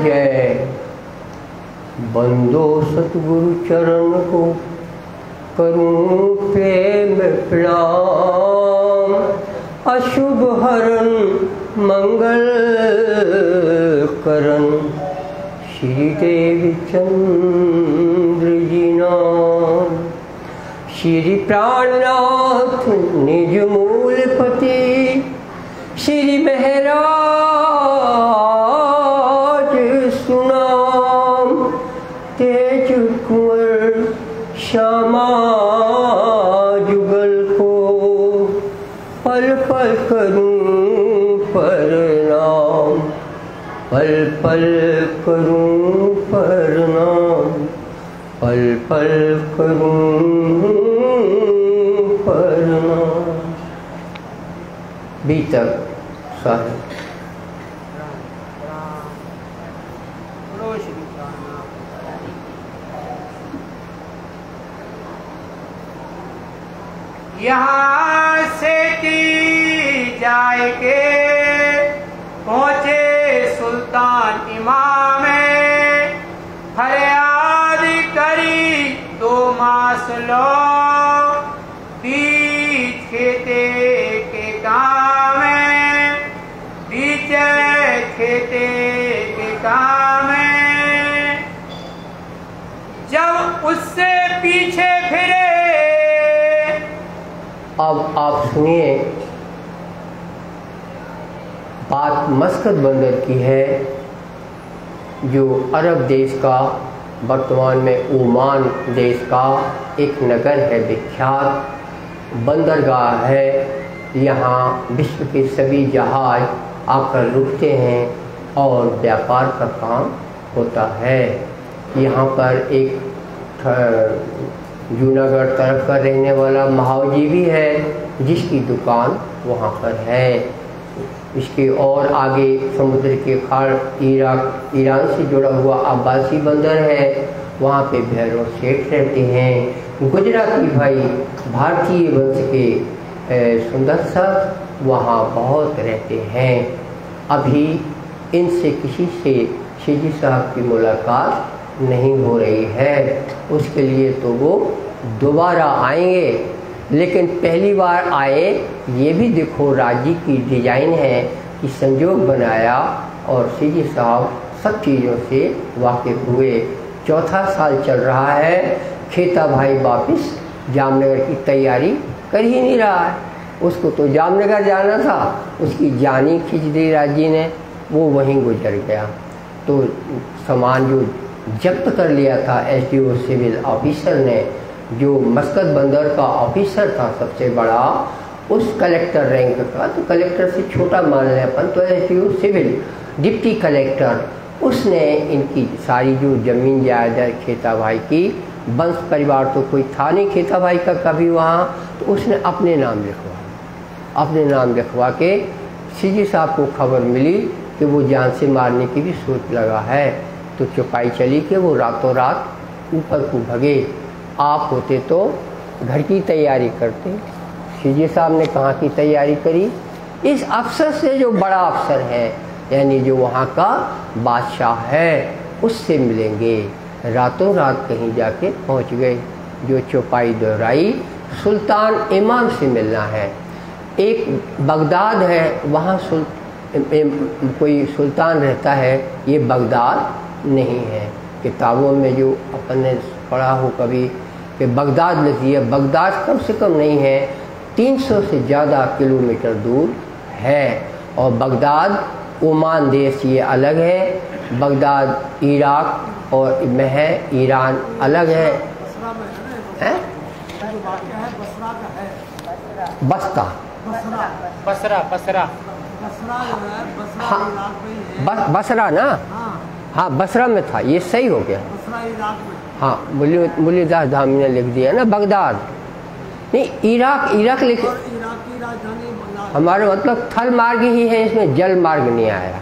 जय। बंदो सतगुरु चरण को करूं प्रेम प्रणाम, अशुभ हरण मंगल करण श्री देवी चंद्र जी नाम। श्री प्राणनाथ निज मूलपति श्री महराज सुनाम, तेज कुंवर श्यामा जुगल को पल पल करूं प्रणाम, पल पल करूं प्रणाम, पल पल करूं प्रणाम। बीतक साहिब। यहाँ से की जाएगे पहुँचे सुल्तान इमाम, फरियाद करी दो मास लो बीच खेते के काम, बीच खेते के काम। जब उससे पीछे फिरे। अब आप सुनिए, बात मस्कत बंदर की है, जो अरब देश का, वर्तमान में ओमान देश का एक नगर है, विख्यात बंदरगाह है। यहाँ विश्व के सभी जहाज आकर रुकते हैं और व्यापार का काम होता है। यहाँ पर एक जूनागढ़ तरफ का रहने वाला महावजी भी है, जिसकी दुकान वहाँ पर है। इसके और आगे समुद्र के खाड़ ईरान से जुड़ा हुआ अब्बासी बंदर है, वहाँ पे भैरव सेठ रहते हैं। गुजराती भाई भारतीय वंश के सुंदर सा वहाँ बहुत रहते हैं। अभी इनसे किसी से शिजी साहब की मुलाकात नहीं हो रही है, उसके लिए तो वो दोबारा आएंगे। लेकिन पहली बार आए, ये भी देखो राजी की डिजाइन है कि संजोग बनाया और शिजी साहब सब चीज़ों से वाकिफ हुए। चौथा साल चल रहा है, खेता भाई वापिस जामनगर की तैयारी कर ही नहीं रहा है। उसको तो जामनगर जाना था, उसकी जानी खींच दी राजी ने, वो वहीं गुजर गया। तो सामान जो जब्त कर लिया था एसडीओ सिविल ऑफिसर ने, जो मस्कत बंदर का ऑफिसर था सबसे बड़ा, उस कलेक्टर रैंक का, तो कलेक्टर से छोटा मान लें अपन, तो एसडीओ सिविल डिप्टी कलेक्टर, उसने इनकी सारी जो ज़मीन जायदाद खेता भाई की, वंश परिवार तो कोई था नहीं खेता भाई का कभी वहाँ, तो उसने अपने नाम लिखवा के सीजी साहब को खबर मिली कि वो जान से मारने की भी सोच लगा है। तो चुपाई चली कि वो रातों रात ऊपर को भगे। आप होते तो घर की तैयारी करते। सीजी साहब ने कहाँ की तैयारी करी? इस अफसर से, जो बड़ा अफसर है, यानी जो वहाँ का बादशाह है, उससे मिलेंगे। रातों रात कहीं जाके पहुँच गए। जो चौपाई दोहराई, सुल्तान इमाम से मिलना है। एक बगदाद है, वहाँ कोई सुल्तान रहता है, ये बगदाद नहीं है। किताबों में जो अपन ने पढ़ा हो कभी कि बगदाद लिखी है, बगदाद कम से कम नहीं है, 300 से ज़्यादा किलोमीटर दूर है। और बगदाद ओमान देश ये अलग है, बगदाद इराक और में है, ईरान अलग है। बस्ता, हाँ बसरा ना, हाँ बसरा में था, ये सही हो गया। हाँ मुल्लिदास धामी ने लिख दिया ना बगदाद, नहीं इराक लिख, हमारा मतलब थल मार्ग ही है, इसमें जल मार्ग नहीं आया।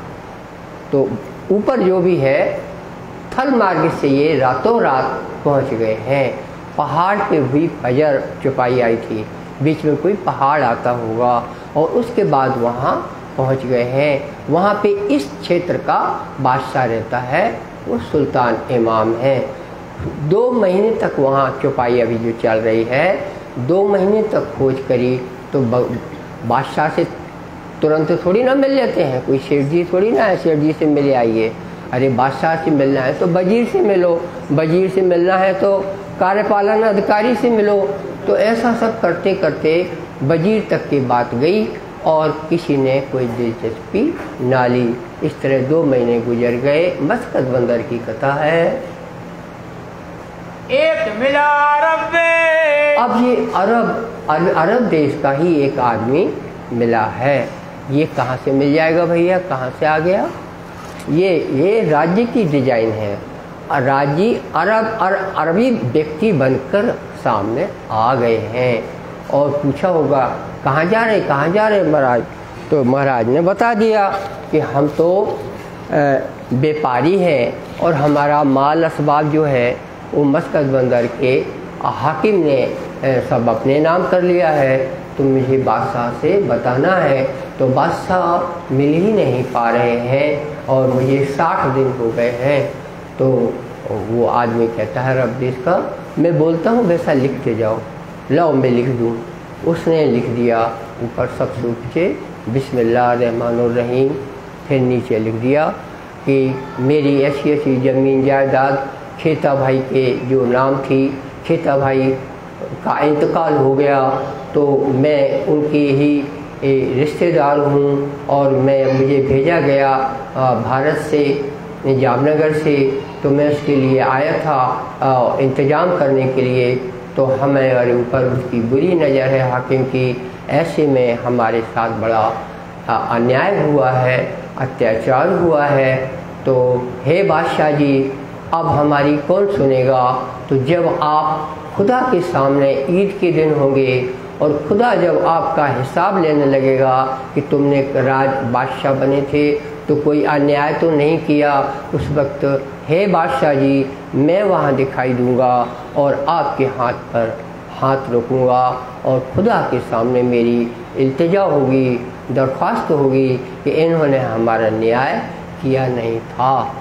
तो ऊपर जो भी है थल मार्ग से ये रातों रात पहुंच गए हैं। पहाड़ पे हुई फजर चुपाई आई थी, बीच में कोई पहाड़ आता होगा और उसके बाद वहाँ पहुँच गए हैं। वहाँ पे इस क्षेत्र का बादशाह रहता है, वो सुल्तान इमाम है। 2 महीने तक वहाँ चौपाई अभी जो चल रही है, 2 महीने तक खोज करी तो बादशाह से तुरंत थोड़ी ना मिल लेते हैं, कोई सेठ जी थोड़ी ना है सेठ जी से मिले आइए। अरे बादशाह से मिलना है तो वजीर से मिलो, वजीर से मिलना है तो कार्यपालन अधिकारी से मिलो। तो ऐसा सब करते करते वजीर तक की बात गई और किसी ने कोई दिलचस्पी ना ली। इस तरह 2 महीने गुजर गए। मस्कत बंदर की कथा है। एक मिला अरब अब ये अरब देश का ही एक आदमी मिला है। ये कहाँ से मिल जाएगा भैया, कहाँ से आ गया? ये राज्य की डिजाइन है। राज्य अरबी व्यक्ति बनकर सामने आ गए हैं और पूछा होगा कहाँ जा रहे महाराज? तो महाराज ने बता दिया कि हम तो व्यापारी हैं और हमारा माल असबाब जो है वो मस्कत बंदर के हाकिम ने सब अपने नाम कर लिया है, तो मुझे बादशाह से बताना है। तो बादशाह मिल ही नहीं पा रहे हैं और मुझे 60 दिन हो गए हैं। तो वो आदमी कहता है अरब देश का, मैं बोलता हूँ वैसा लिखते जाओ। लाओ मैं लिख दूँ। उसने लिख दिया ऊपर सब सूखे बिस्मिल्लाहिर्रहमानिर्रहीम, फिर नीचे लिख दिया कि मेरी ऐसी ऐसी ज़मीन जायदाद खेता भाई के जो नाम थी, खेता भाई का इंतकाल हो गया तो मैं उनकी ही रिश्तेदार हूँ और मुझे भेजा गया भारत से, जामनगर से, तो मैं उसके लिए आया था इंतज़ाम करने के लिए। तो हमारे ऊपर उसकी बुरी नज़र है हाकिम की। ऐसे में हमारे साथ बड़ा अन्याय हुआ है, अत्याचार हुआ है। तो हे बादशाह जी, अब हमारी कौन सुनेगा? तो जब आप खुदा के सामने ईद के दिन होंगे और खुदा जब आपका हिसाब लेने लगेगा कि तुमने राज बादशाह बने थे तो कोई अन्याय तो नहीं किया, उस वक्त हे बादशाह जी मैं वहाँ दिखाई दूंगा और आपके हाथ पर हाथ रखूँगा और खुदा के सामने मेरी इल्तिजा होगी, दरख्वास्त होगी कि इन्होंने हमारा न्याय किया नहीं था।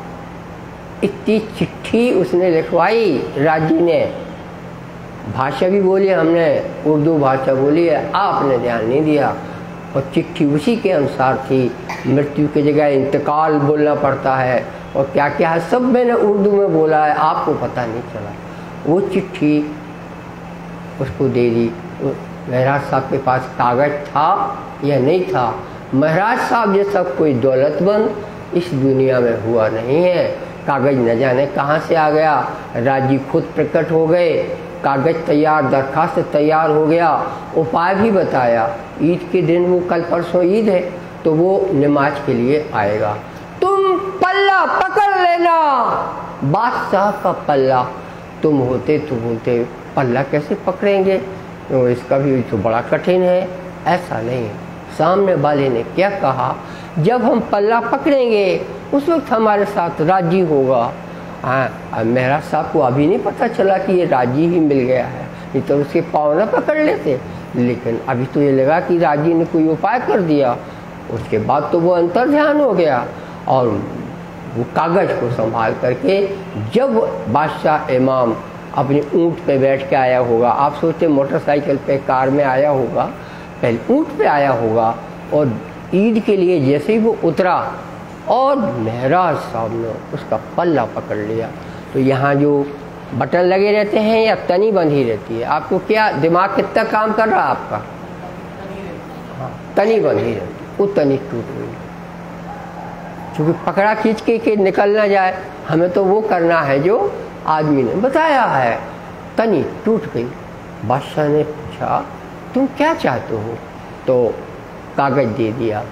इतनी चिट्ठी उसने लिखवाई राज्य ने। भाषा भी बोली हमने, उर्दू भाषा बोली है, आपने ध्यान नहीं दिया और चिट्ठी उसी के अनुसार थी। मृत्यु की जगह इंतकाल बोलना पड़ता है और क्या क्या है सब मैंने उर्दू में बोला है, आपको पता नहीं चला। वो चिट्ठी उसको दे दी। महाराज साहब के पास कागज था या नहीं था? महाराज साहब जैसा कोई दौलतमंद इस दुनिया में हुआ नहीं है। कागज न जाने कहाँ से आ गया, राजी खुद प्रकट हो गए, कागज तैयार, दरखास्त तैयार हो गया, उपाय भी बताया। ईद के दिन, वो कल परसों ईद है तो वो नमाज के लिए आएगा, तुम पल्ला पकड़ लेना। बादशाह का पल्ला तुम होते तो बोलते पल्ला कैसे पकड़ेंगे, तो इसका भी तो बड़ा कठिन है। ऐसा नहीं है, सामने वाले ने क्या कहा, जब हम पल्ला पकड़ेंगे उस वक्त हमारे साथ राजी होगा। हाँ, महाराज साहब को अभी नहीं पता चला कि ये राजी ही मिल गया है, नहीं तो उसके पाँव न पकड़ लेते। लेकिन अभी तो ये लगा कि राजी ने कोई उपाय कर दिया। उसके बाद तो वो अंतर ध्यान हो गया और वो कागज को संभाल करके जब बादशाह इमाम अपने ऊँट पे बैठ के आया होगा, आप सोचते मोटरसाइकिल पे, कार में आया होगा, पहले ऊँट पे आया होगा और ईद के लिए जैसे ही वो उतरा और महाराज साहब ने उसका पल्ला पकड़ लिया। तो यहाँ जो बटन लगे रहते हैं या तनी बंधी रहती है, आपको क्या दिमाग कितना काम कर रहा है आपका? हाँ, तनी बंधी रहती, वो तनी टूट गई क्योंकि पकड़ा खींच के निकल ना जाए। हमें तो वो करना है जो आदमी ने बताया है। तनी टूट गई। बादशाह ने पूछा तुम क्या चाहते हो? तो कागज दे दिया।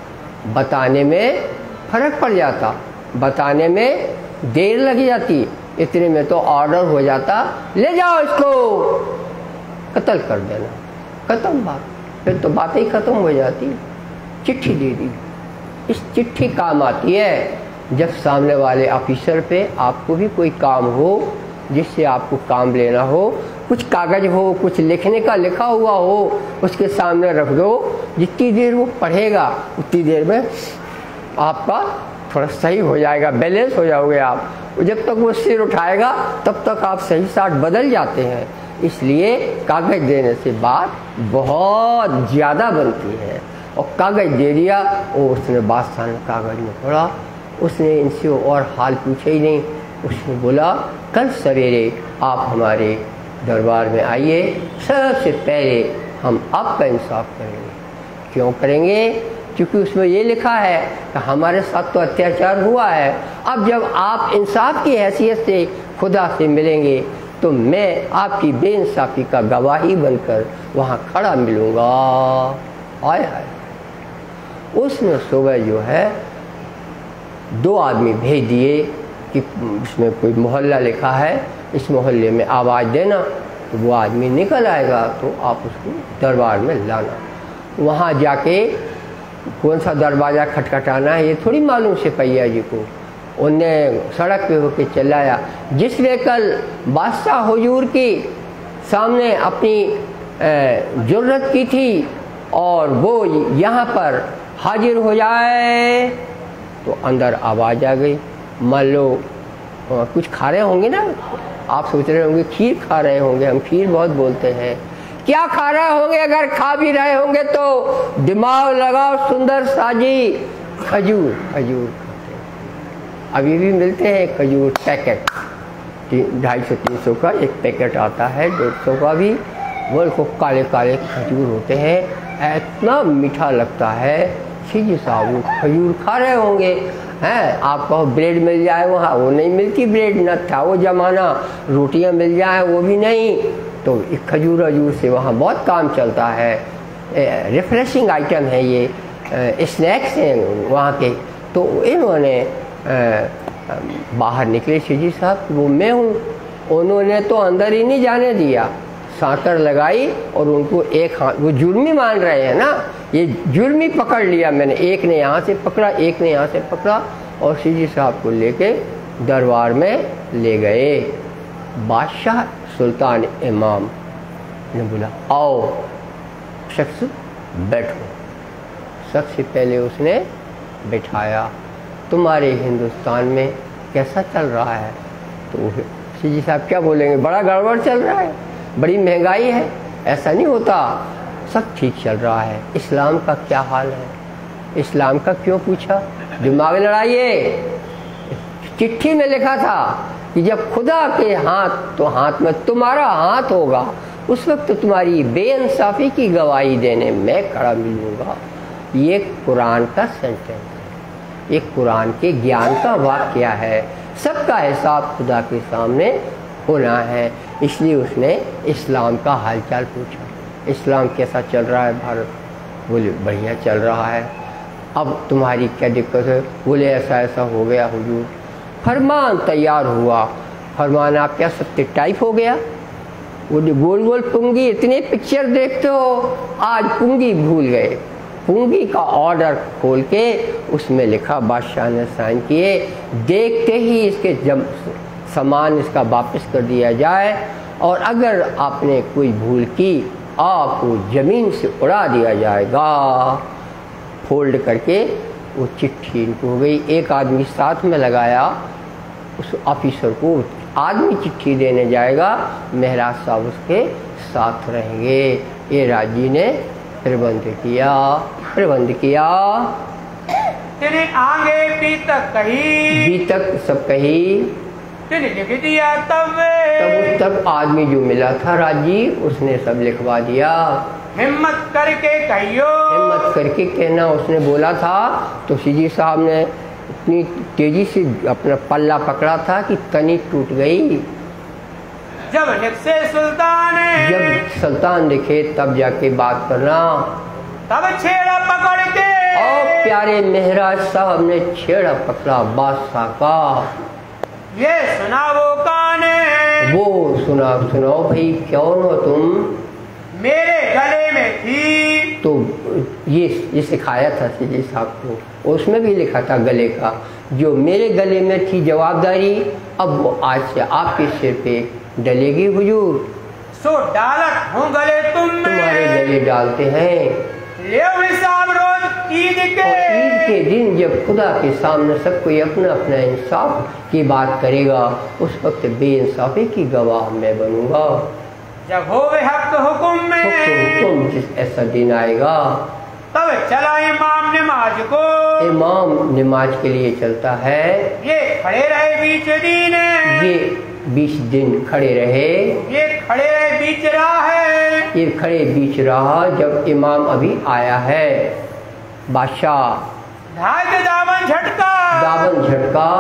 बताने में फर्क पड़ जाता, बताने में देर लग जाती, इतने में तो ऑर्डर हो जाता, ले जाओ इसको कत्ल कर देना, खत्म बात। फिर तो बात ही खत्म हो जाती। चिट्ठी दे दी। इस चिट्ठी काम आती है जब सामने वाले ऑफिसर पे आपको भी कोई काम हो, जिससे आपको काम लेना हो, कुछ कागज हो, कुछ लिखने का लिखा हुआ हो, उसके सामने रख दो। जितनी देर वो पढ़ेगा उतनी देर में आपका थोड़ा सही हो जाएगा, बैलेंस हो जाओगे आप। जब तक वो सिर उठाएगा तब तक आप सही साठ बदल जाते हैं। इसलिए कागज देने से बात बहुत ज़्यादा बनती है। और कागज दे दिया, और उसने बादशाह ने कागज में पढ़ा, उसने इनसे और हाल पूछे ही नहीं। उसने बोला कल सवेरे आप हमारे दरबार में आइए, सबसे पहले हम आपका इंसाफ करेंगे। क्यों करेंगे? क्योंकि उसमें ये लिखा है कि हमारे साथ तो अत्याचार हुआ है। अब जब आप इंसाफ की हैसियत से खुदा से मिलेंगे तो मैं आपकी बेइंसाफ़ी का गवाही बनकर वहाँ खड़ा मिलूँगा। आय हाय। उसने सुबह जो है 2 आदमी भेज दिए कि इसमें कोई मोहल्ला लिखा है, इस मोहल्ले में आवाज़ देना, तो वो आदमी निकल आएगा तो आप उसको दरबार में लाना। वहाँ जाके कौन सा दरवाज़ा खटखटाना है ये थोड़ी मालूम सिपहिया जी को। उन्हें सड़क पे होके चलाया। जिसने कल बादशाह हुजूर की सामने अपनी जुर्रत की थी और वो यहाँ पर हाजिर हो जाए, तो अंदर आवाज़ आ गई। मान लो कुछ खा रहे होंगे ना, आप सोच रहे होंगे खीर खा रहे होंगे, हम खीर बहुत बोलते हैं। क्या खा रहे होंगे? अगर खा भी रहे होंगे तो दिमाग लगाओ, सुंदर साजी खजूर। खजूर खाते हैं, अभी भी मिलते हैं खजूर पैकेट, 250-300 का एक पैकेट आता है, 150 का भी। वो को काले काले खजूर होते हैं, इतना मीठा लगता है। जी साहब वो खजूर खा रहे होंगे हैं। आपको ब्रेड मिल जाए वहाँ, वो नहीं मिलती ब्रेड, न था वो ज़माना। रोटियाँ मिल जाए वो भी नहीं। तो एक खजूर वजूर से वहाँ बहुत काम चलता है। रिफ्रेशिंग आइटम है ये, स्नैक्स हैं वहाँ के। तो इन्होंने बाहर निकले जी साहब, वो मैं हूँ। उन्होंने तो अंदर ही नहीं जाने दिया, सांकर लगाई और उनको एक हाथ, वो जुर्मी मान रहे हैं ना, ये जुर्मी पकड़ लिया मैंने। एक ने यहाँ से पकड़ा, एक ने यहाँ से पकड़ा, और सीजी साहब को लेके दरबार में ले गए। बादशाह सुल्तान इमाम ने बोला आओ शख्स बैठो। सबसे पहले उसने बैठाया, तुम्हारे हिंदुस्तान में कैसा चल रहा है? तो सीजी साहब क्या बोलेंगे, बड़ा गड़बड़ चल रहा है, बड़ी महंगाई है। ऐसा नहीं होता, सब ठीक चल रहा है। इस्लाम का क्या हाल है? इस्लाम का क्यों पूछा? दिमाग लड़ाइए। चिट्ठी में लिखा था कि जब खुदा के हाथ तो हाथ में तुम्हारा हाथ होगा, उस वक्त तुम्हारी बेइंसाफ़ी की गवाही देने मैं खड़ा मिलूँगा। ये कुरान का सेंटेंस है, ये कुरान के ज्ञान का वाक्य है। सबका हिसाब खुदा के सामने होना है। इसलिए उसने इस्लाम का हालचाल पूछा, इस्लाम कैसा चल रहा है भारत? बोले बढ़िया चल रहा है। अब तुम्हारी क्या दिक्कत है? बोले ऐसा ऐसा हो गया हुजूर। फरमान तैयार हुआ। फरमान आप क्या सत्य टाइप हो गया? बोले गोल गोल पुंगी, इतने पिक्चर देखते हो, आज पुंगी भूल गए। पुंगी का ऑर्डर खोल के उसमें लिखा, बादशाह ने साइन किए। देखते ही इसके जब सामान इसका वापस कर दिया जाए, और अगर आपने कोई भूल की आपको ज़मीन से उड़ा दिया जाएगा। फोल्ड करके वो चिट्ठी इनको हो गई। एक आदमी साथ में लगाया, उस ऑफिसर को आदमी चिट्ठी देने जाएगा, महराज साहब उसके साथ रहेंगे। ये राजी ने प्रबंध किया। तेरे आगे बीतक कही, बीतक सब कही। तेने लिख दिया तब उस तक आदमी जो मिला था राजी, उसने सब लिखवा दिया। हिम्मत करके कहियो, हिम्मत करके कहना उसने बोला था। तो सीजी साहब ने इतनी तेजी से अपना पल्ला पकड़ा था कि तनी टूट गई। जब निकसे सुल्तान, जब सुल्तान दिखे तब जाके बात करना। तब छेड़ा पकड़ के, और प्यारे महराज साहब ने छेड़ा पकड़ा बादशाह का। ये सुना वो काने, वो सुनाओ भाई, कौन हो तुम? मेरे गले में थी। तो ये सिखाया था सीजी साहब को, उसमें भी लिखा था गले का, जो मेरे गले में थी जवाबदारी, अब वो आज से आपके सिर पे डलेगी हुजूर। सो डालत हूँ गले तुम्हारे गले डालते हैं। ले हिसाब रोज ईद के, और ईद के दिन जब खुदा के सामने सब कोई अपना अपना इंसाफ की बात करेगा, उस वक्त बेइंसाफी की गवाह मैं बनूंगा। जब होवे हक हुक्म में, हुक्म जिस ऐसा दिन आएगा, तब चला इमाम नमाज को, इमाम नमाज के लिए चलता है। ये खड़े रहे बीच दिन, ये 20 दिन खड़े रहे, ये खड़े रहे बीच राह है, ये खड़े बीच रहा जब इमाम अभी आया है। बादशाह धागे दामन झटका, दामन झटका,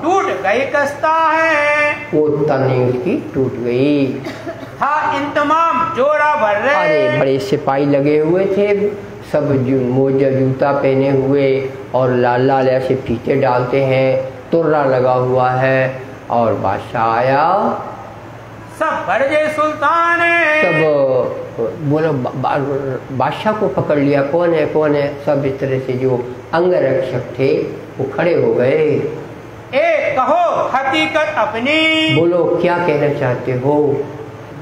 टूट गई कस्ता है, वो तनी उसकी टूट गई। था इंतमाम जोड़ा भर रहे, अरे बड़े सिपाही लगे हुए थे, सब मोजा जूता पहने हुए और लाल लाल ऐसे फीते डालते हैं, तुर्रा लगा हुआ है। और बादशाह आया, सब बरजे सुल्तान है, सब बोलो बादशाह को पकड़ लिया, कौन है कौन है। सब इस तरह से जो अंगरक्षक थे वो खड़े हो गए। ए कहो हकीकत अपनी, बोलो क्या कहना चाहते हो।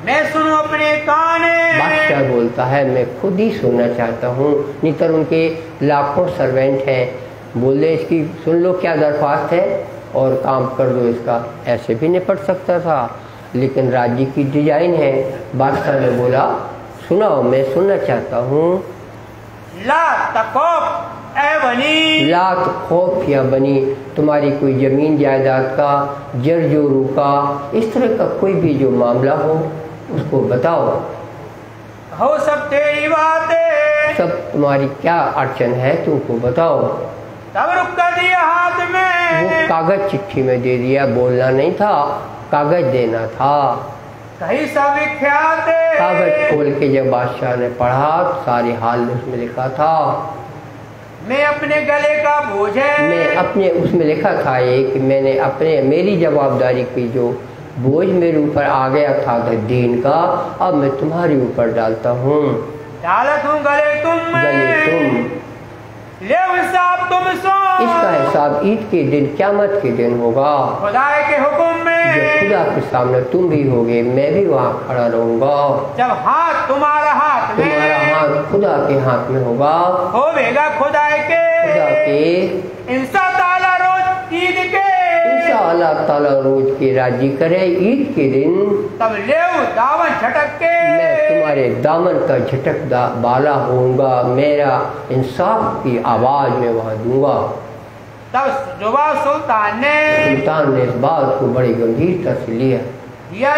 मैं सुनूं अपने कान। बादशाह बोलता है मैं खुद ही सुनना चाहता हूँ, नितर उनके लाखों सर्वेंट हैं, बोले इसकी सुन लो क्या दरख्वास्त है और काम कर दो इसका। ऐसे भी निपट सकता था, लेकिन राज्य की डिजाइन है। बादशाह ने बोला सुनाओ, मैं सुनना चाहता हूँ। ला तखौफ ए बनी, लात खौफ या बनी, तुम्हारी कोई जमीन जायदाद का, जर जोरू का, इस तरह का कोई भी जो मामला हो उसको बताओ। हो सब तेरी बातें, सब तुम्हारी क्या अड़चन है तुमको बताओ। तब रुक कर दिया हाथ में, वो कागज चिट्ठी में दे दिया, बोलना नहीं था, कागज देना था। कहीं सब विख्यात, कागज खोल के जब बादशाह ने पढ़ा, सारे हाल उसमें लिखा था। मैं अपने गले का बोझ है, मैं अपने उसमें लिखा था ये कि मैंने अपने मेरी जवाबदारी की जो बोझ मेरे ऊपर आ गया था दीन का, अब मैं तुम्हारे ऊपर डालता हूँ। डालत हूँ गले तुम, ले हिसाब तुम सो, इसका हिसाब ईद के दिन, क़यामत के दिन होगा। खुदा के हुक्म में, जब खुदा के सामने तुम भी होगे, मैं भी वहाँ खड़ा रहूंगा। जब हाथ तुम्हारा हाथ में, तुम्हारा हाथ खुदा के हाथ में होगा, होवेगा खुदा के इंसा ताला रोज ईद के, इंसा अल्लाह ताला रोज के राजी करे ईद के दिन, तब ले दामन झटक के, मैं तुम्हारे दामन का झटक बाला होऊंगा, मेरा इंसाफ की आवाज में वहाँ दूंगा। तब जुबा सुल्तान ने इस बात को बड़ी गंभीरता से लिया,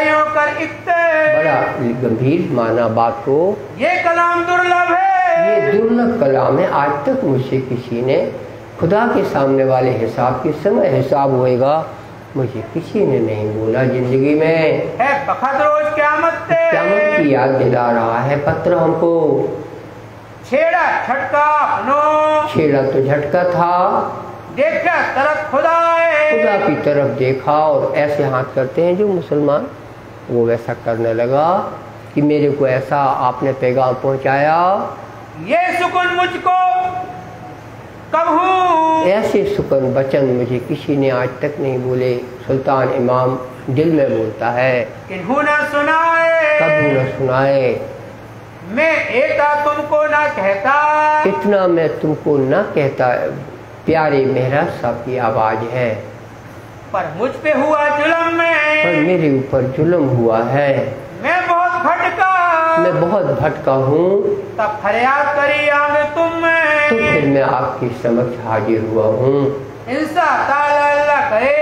यूं कर इत्ते, बड़ा गंभीर माना बात को। ये कलाम दुर्लभ है, ये दुर्लभ कलाम है, आज तक मुझसे किसी ने खुदा के सामने वाले हिसाब के समय हिसाब होएगा, मुझे किसी ने नहीं बोला जिंदगी में। है बखत रोज क़यामत की याद दिला रहा है पत्र हमको। छेड़ा झटका अपनो, छेड़ा तो झटका था, देखा तरफ खुदा खुदा की तरफ देखा, और ऐसे हाथ करते हैं जो मुसलमान, वो वैसा करने लगा कि मेरे को ऐसा आपने पैगाम पहुंचाया। ये सुकून मुझको कब हूँ, ऐसे सुकून वचन मुझे किसी ने आज तक नहीं बोले। सुल्तान इमाम दिल में बोलता है, किन्हू न सुनाए, कभी न सुनाए, मैं एता तुमको न कहता, इतना मैं तुमको न कहता, प्यारे मेहरा साहब की आवाज है, पर मुझ पे हुआ जुल्म में, पर मेरे ऊपर जुल्म हुआ है, मैं बहुत भटका, मैं बहुत भटका हूँ। तब फरियाद करी आगे तुम में, तो फिर मैं आपकी समक्ष हाजिर हुआ हूँ। इंसा ताला अल्लाह करे,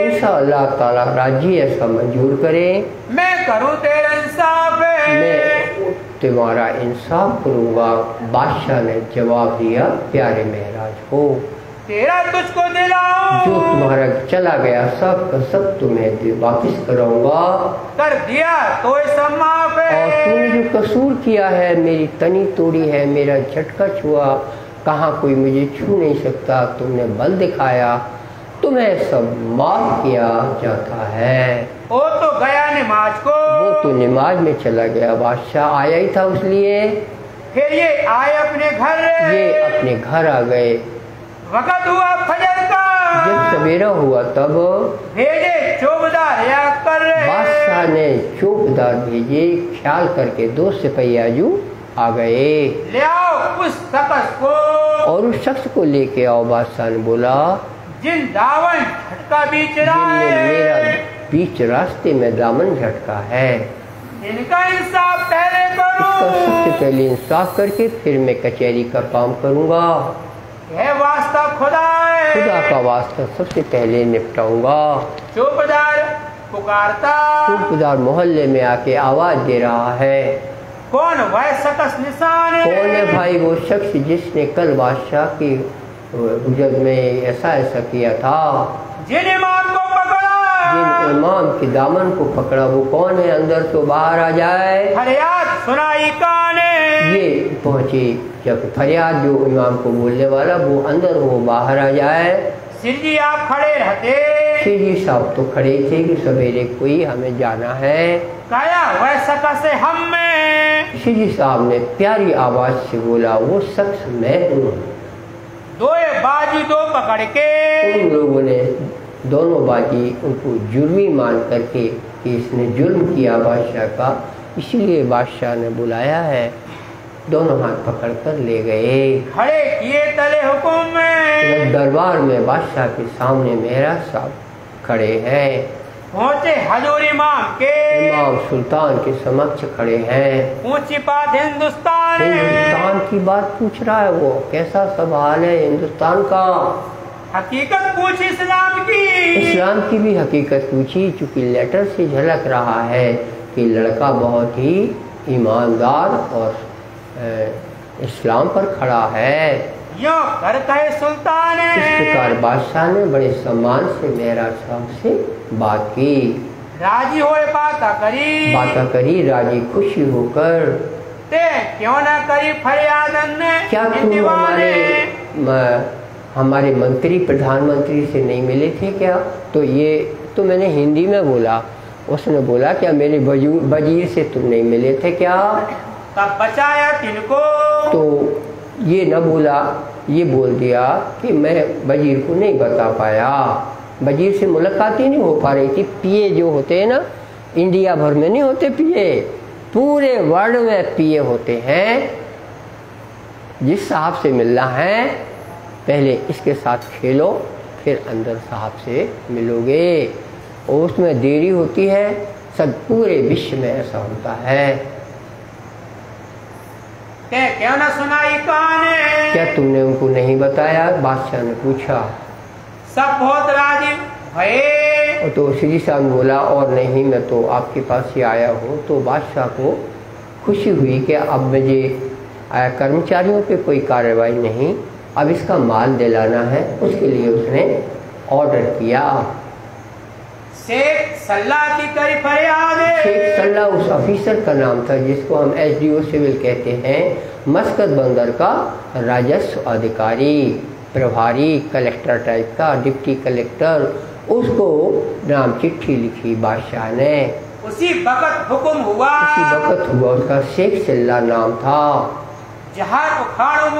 इंसा अल्लाह ताला राजी ऐसा मंजूर करे, मैं करूँ तेरा इंसाफ, मैं तुम्हारा इंसाफ करूँगा। बादशाह ने जवाब दिया, प्यारे महराज को, तेरा तुझको दिलाऊं, जो तुम्हारा चला गया सब का सब तुम्हें वापिस कराऊंगा। कर दिया तो सब माफ है, और तूने जो कसूर किया है, मेरी तनी तोड़ी है, मेरा झटका छुआ, कहाँ कोई मुझे छू नहीं सकता, तुमने बल दिखाया, तुम्हें सब माफ किया जाता है। वो तो गया नमाज को, वो तो नमाज में चला गया, बादशाह आया ही था उसलिए। फिर ये आए अपने घर, ये अपने घर आ गए। वक़्त हुआ फजर का, जब सवेरा हुआ तब भेजे चौबदार या कर, बादशाह बादशाह ने चौकीदार भेजे, ख्याल करके 2 सिपहियाजू आ गए। ले आओ उस शख्स को, और उस शख्स को लेके आओ। बादशाह ने बोला, जिन दामन झटका बीच रहा जिनने मेरा है, बीच रास्ते में दामन झटका है, इनका इंसाफ पहले करो। इसका सबसे पहले इंसाफ करके फिर मैं कचहरी का काम करूंगा। यह वास्ता खुदा है, खुदा का वास्ता सबसे पहले निपटाऊंगा। चौकीदार पुकारता, चौकीदार मोहल्ले में आके आवाज दे रहा है, कौन वह शख्स निशान है? कौन है भाई वो शख्स जिसने कल बादशाह की गुजर में ऐसा ऐसा किया था? जिन इमाम को पकड़ा, जिन इमाम के दामन को पकड़ा वो कौन है? अंदर तो बाहर आ जाए। फरियाद सुनाई काने। ये पहुंचे जब फरियाद जो इमाम को बोलने वाला वो अंदर हो बाहर आ जाए। सिरजी आप खड़े रहते, सिरजी साहब तो खड़े थे कि सवेरे कोई हमें जाना है। कया वह शख्स है हम में? सिरजी साहब ने प्यारी आवाज से बोला, वो शख्स मैं हूँ। दो बाजी दो पकड़ के, उन लोगों ने दोनों बाजी उनको जुर्मी मान करके कि इसने जुर्म किया बादशाह का, इसलिए बादशाह ने बुलाया है। दोनों हाथ पकड़ कर ले गए, खड़े किए तले हुकुम में। दरबार में बादशाह के सामने मेहरा साहब खड़े हैं। पहुंचे हजूर इमाम के, इमाम सुल्तान के समक्ष खड़े हैं। ऊंची बात हिंदुस्तान है। हिंदुस्तान की बात पूछ रहा है वो, कैसा सब हाल है हिंदुस्तान का? हकीकत पूछी इस्लाम की, इस्लाम की भी हकीकत पूछी, चूंकि लेटर से झलक रहा है कि लड़का बहुत ही ईमानदार और इस्लाम पर खड़ा है। यो कर कहे सुल्तान है। इस प्रकार बादशाह ने बड़े सम्मान से मेहरा साहब से बात की, राजी होए बात करी, राजी खुशी होकर। ते क्यों ना करी फरियादन ने, क्या तुम हमारे मंत्री प्रधानमंत्री से नहीं मिले थे क्या? तो ये तो मैंने हिंदी में बोला। उसने बोला, क्या मेरे वजीर से तुम नहीं मिले थे क्या? तब बचाया तिनको। तो ये न बोला, ये बोल दिया कि मैं वजीर को नहीं बता पाया। वजीर से मुलाकात ही नहीं हो पा रही थी। पीए जो होते हैं ना, इंडिया भर में नहीं होते पीए, पूरे वर्ल्ड में पीए होते हैं। जिस साहब से मिलना है पहले इसके साथ खेलो, फिर अंदर साहब से मिलोगे। और उसमें देरी होती है, सब पूरे विश्व में ऐसा होता है। क्या ना सुनाई काने? क्या तुमने उनको नहीं बताया? बादशाह ने पूछा। सब बहुत राजी भये। तो श्री साहब ने बोला, और नहीं, मैं तो आपके पास ही आया हूँ। तो बादशाह को खुशी हुई कि अब मुझे कर्मचारियों पे कोई कार्रवाई नहीं, अब इसका माल दिलाना है। उसके लिए उसने ऑर्डर किया। शेख सल्लाह की करी फरियाद। शेख सल्लाह उस ऑफिसर का नाम था जिसको हम SDO सिविल कहते हैं, मस्कत बंदर का राजस्व अधिकारी, प्रभारी, कलेक्टर टाइप का, डिप्टी कलेक्टर। उसको नाम चिट्ठी लिखी बादशाह ने। उसी वक्त हुक्म हुआ, उसका शेख सल्लाह नाम था। जहां उखाड़ो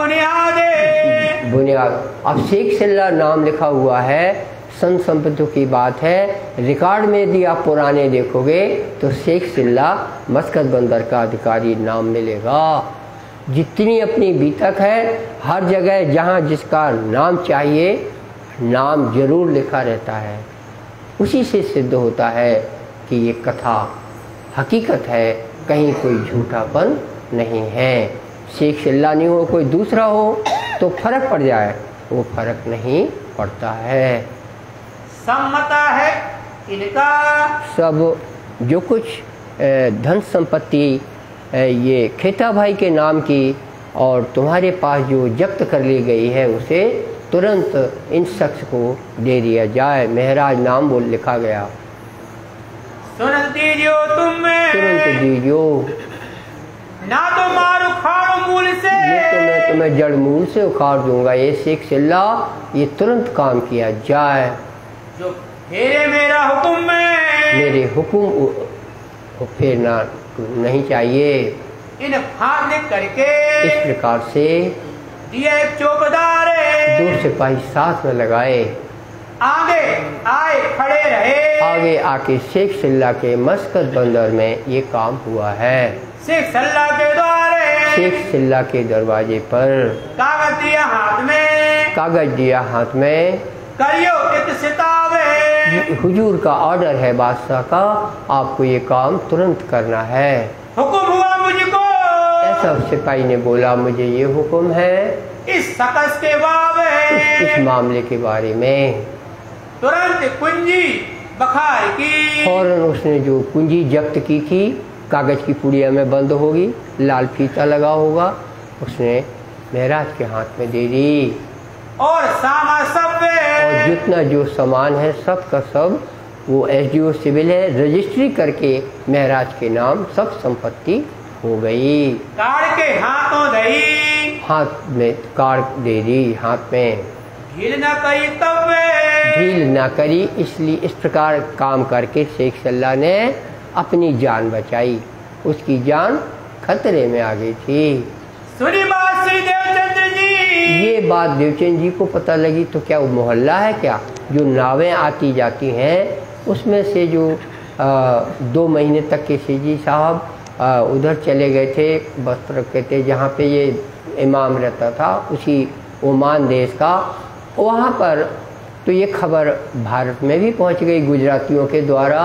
बुनियाद। अब शेख सल्लाह नाम लिखा हुआ है, सन संपत्ति की बात है। रिकॉर्ड में यदि आप पुराने देखोगे तो शेख सल्लाह मस्कत बंदर का अधिकारी नाम मिलेगा। जितनी अपनी बीतक है, हर जगह जहाँ जिसका नाम चाहिए, नाम जरूर लिखा रहता है। उसी से सिद्ध होता है कि ये कथा हकीकत है, कहीं कोई झूठापन नहीं है। शेख सल्लाह नहीं हो, कोई दूसरा हो तो फर्क पड़ जाए, वो फर्क नहीं पड़ता है। सम्मता है इनका सब जो कुछ धन संपत्ति ये खेता भाई के नाम की और तुम्हारे पास जो जब्त कर ली गई है, उसे तुरंत इन शख्स को दे दिया जाए। महराज नाम बोल लिखा गया। तुरंत दीजियो तुरंत दीजियो, ना तो मार उखाड़ो मूल से। ये तो मैं तुम्हें जड़ मूल से उखाड़ दूंगा। ये शेख सल्लाह, ये तुरंत काम किया जाए। जो फेरे मेरा हुक्म में, मेरे हुक्म फेरना नहीं चाहिए। इन फाड़ करके इस प्रकार से दिया एक चौकीदार, 2 सिपाही साथ में लगाए। आगे आए खड़े रहे। आगे आके शेख सिल्ला के मस्कत बंदर में ये काम हुआ है। शेख सिल्ला के द्वारे, शेख सिल्ला के दरवाजे पर कागज दिया हाथ में, कागज दिया हाथ में, करियो इत सितावे। हुजूर का ऑर्डर है बादशाह का, आपको ये काम तुरंत करना है। हुक्म हुआ मुझको, ऐसा सिपाही ने बोला मुझे ये हुक्म है इस शकस के बाबे, इस मामले के बारे में। तुरंत कुंजी बखार की, फौरन उसने जो कुंजी जब्त की थी, कागज की पुड़िया में बंद होगी, लाल फीता लगा होगा, उसने महराज के हाथ में दे दी। और सामा सब, और जितना जो सामान है सब का सब वो SDO सिविल है, रजिस्ट्री करके महराज के नाम सब संपत्ति हो गई। कार्ड के हाथों दही, हाथ में कार्ड दे दी, हाथ में ढील न करी तब, ढील ना करी। इसलिए इस प्रकार काम करके शेख सिल्ला ने अपनी जान बचाई, उसकी जान खतरे में आ गई थी। सुनी बात श्री देवचंद्र जी, ये बात देवचंद जी को पता लगी तो क्या वो मोहल्ला है क्या, जो नावें आती जाती हैं उसमें से जो 2 महीने तक के सीजी साहब उधर चले गए थे, बस्तर कहते जहाँ पे ये इमाम रहता था, उसी ओमान देश का, वहाँ पर तो ये खबर भारत में भी पहुँच गई गुजरातियों के द्वारा।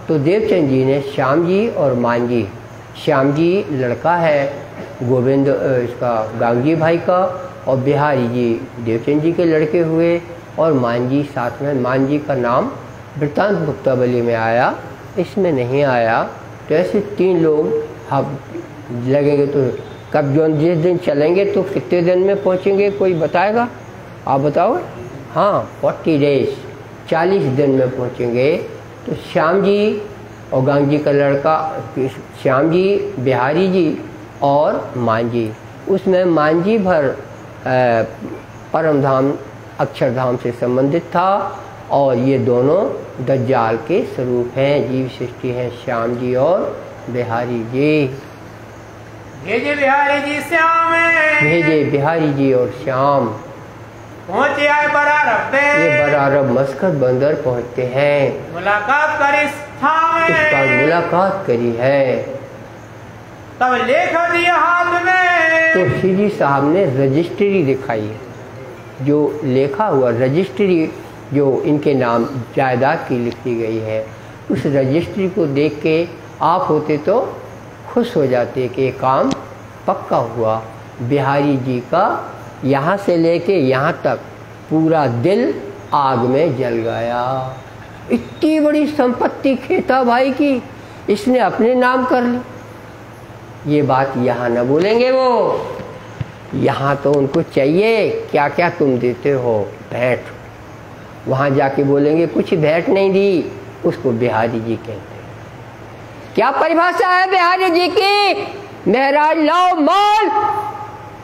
तो देवचंद जी ने श्याम जी और मान जी, श्याम जी लड़का है गोविंद इसका गांगी भाई का, और बिहारी जी देवचंद जी के लड़के हुए, और मान जी साथ में। मान जी का नाम वृत्तांत मुक्तावली में आया, इसमें नहीं आया। तो ऐसे 3 लोग हम लगेंगे। तो कब जो जिस दिन चलेंगे तो कितने दिन में पहुंचेंगे, कोई बताएगा? आप बताओ। हाँ, 40 डेज, 40 दिन में पहुंचेंगे। तो श्याम जी और गांगी का लड़का, श्याम जी, बिहारी जी और मान जी, उसमें मान जी भर परमधाम अक्षरधाम से संबंधित था, और ये दोनों दज्जाल के स्वरूप हैं, जीव सृष्टि हैं, श्याम जी और बिहारी जी। भेजे बिहारी जी श्याम, भेजे बिहारी जी और श्याम। पहुँचे आए बरारब, ये बरारब मस्कत बंदर पहुँचते हैं, मुलाकात करी स्थान, इस बार मुलाकात करी है। तब लेख दिया हाथ में, तो सीजी साहब ने रजिस्ट्री दिखाई है, जो लेखा हुआ रजिस्ट्री जो इनके नाम जायदाद की लिखी गई है, उस रजिस्ट्री को देख के आप होते तो खुश हो जाते कि ये काम पक्का हुआ। बिहारी जी का यहाँ से लेके यहाँ तक पूरा दिल आग में जल गया। इतनी बड़ी संपत्ति खेता भाई की इसने अपने नाम कर ली। ये बात यहाँ न बोलेंगे वो, यहाँ तो उनको चाहिए क्या क्या तुम देते हो भेंट, वहाँ जाके बोलेंगे कुछ भेंट नहीं दी, उसको बिहारी जी कहते हैं। क्या परिभाषा है बिहारी जी की? महराज लाओ माल।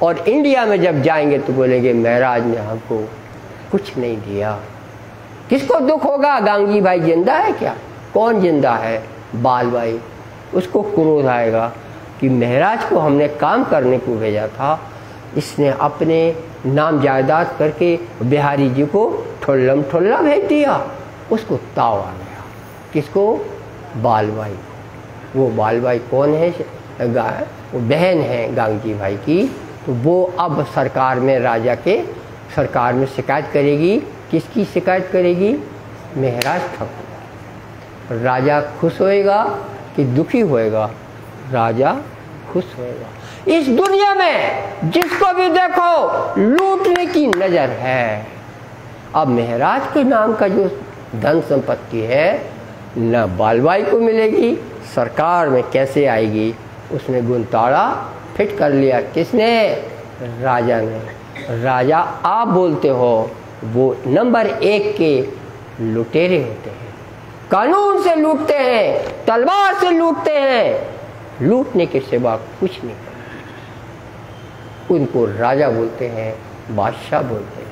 और इंडिया में जब जाएंगे तो बोलेंगे महराज ने हमको कुछ नहीं दिया। किसको दुख होगा? गांगी भाई जिंदा है क्या? कौन जिंदा है? बाल भाई। उसको क्रोध आएगा कि महराज को हमने काम करने को भेजा था, इसने अपने नाम जायदाद करके बिहारी जी को ठुल्लम ठुल्ला भेज दिया। उसको ताव आ गया। किसको? बालबाई। वो बालबाई कौन है? वो बहन है गांगी भाई की। तो वो अब सरकार में, राजा के सरकार में शिकायत करेगी। किसकी शिकायत करेगी? महराज ठाकुर। राजा खुश होएगा कि दुखी होएगा? राजा खुश होएगा। इस दुनिया में जिसको भी देखो लूटने की नजर है। अब महराज के नाम का जो धन संपत्ति है न बालबाई को मिलेगी, सरकार में कैसे आएगी? उसने गुंताड़ा फिट कर लिया। किसने? राजा ने। राजा आप बोलते हो, वो नंबर 1 के लुटेरे होते हैं। कानून से लूटते हैं, तलवार से लूटते हैं, लूटने के सिवा कुछ नहीं। उनको राजा बोलते हैं, बादशाह बोलते हैं।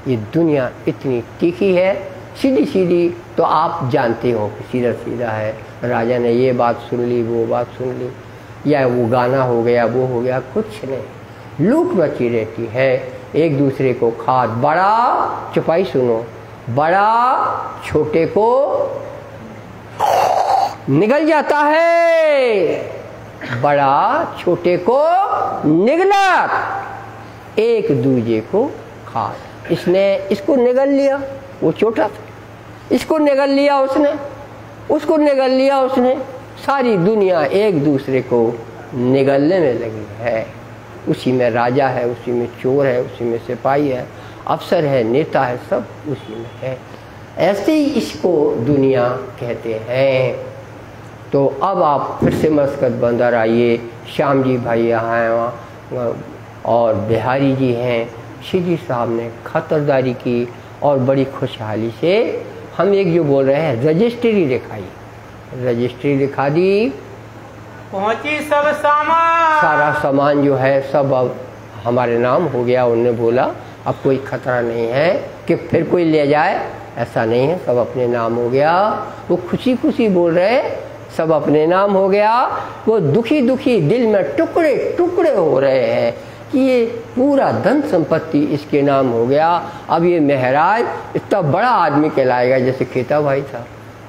ये दुनिया इतनी तीखी है, सीधी सीधी तो आप जानते हो कि सीधा सीधा है। राजा ने ये बात सुन ली, वो बात सुन ली, या वो गाना हो गया, वो हो गया, कुछ नहीं। लूट मची रहती है, एक दूसरे को खाद। बड़ा चुपाई सुनो, बड़ा छोटे को निगल जाता है, बड़ा छोटे को निगला, एक दूजे को खा। इसने इसको निगल लिया, वो छोटा था, इसको निगल लिया उसने, उसको निगल लिया उसने, सारी दुनिया एक दूसरे को निगलने में लगी है। उसी में राजा है, उसी में चोर है, उसी में सिपाही है, अफसर है, नेता है, सब उसी में है। ऐसे ही इसको दुनिया कहते हैं। तो अब आप फिर से मस्कत बंदर आइए, श्याम जी भाई यहाँ हैं वहाँ, और बिहारी जी हैं, शिजी साहब ने खातरदारी की और बड़ी खुशहाली से हम एक जो बोल रहे हैं रजिस्ट्री दिखाई, रजिस्ट्री दिखा दी, पहुंची सब सामान, सारा सामान जो है सब अब हमारे नाम हो गया। उनने बोला अब कोई खतरा नहीं है कि फिर कोई ले जाए, ऐसा नहीं है, सब अपने नाम हो गया। वो खुशी खुशी बोल रहे सब अपने नाम हो गया। वो दुखी दुखी दिल में टुकड़े टुकड़े हो रहे हैं कि ये पूरा धन संपत्ति इसके नाम हो गया। अब ये महराज इतना बड़ा आदमी कहलाएगा, जैसे खेता भाई था,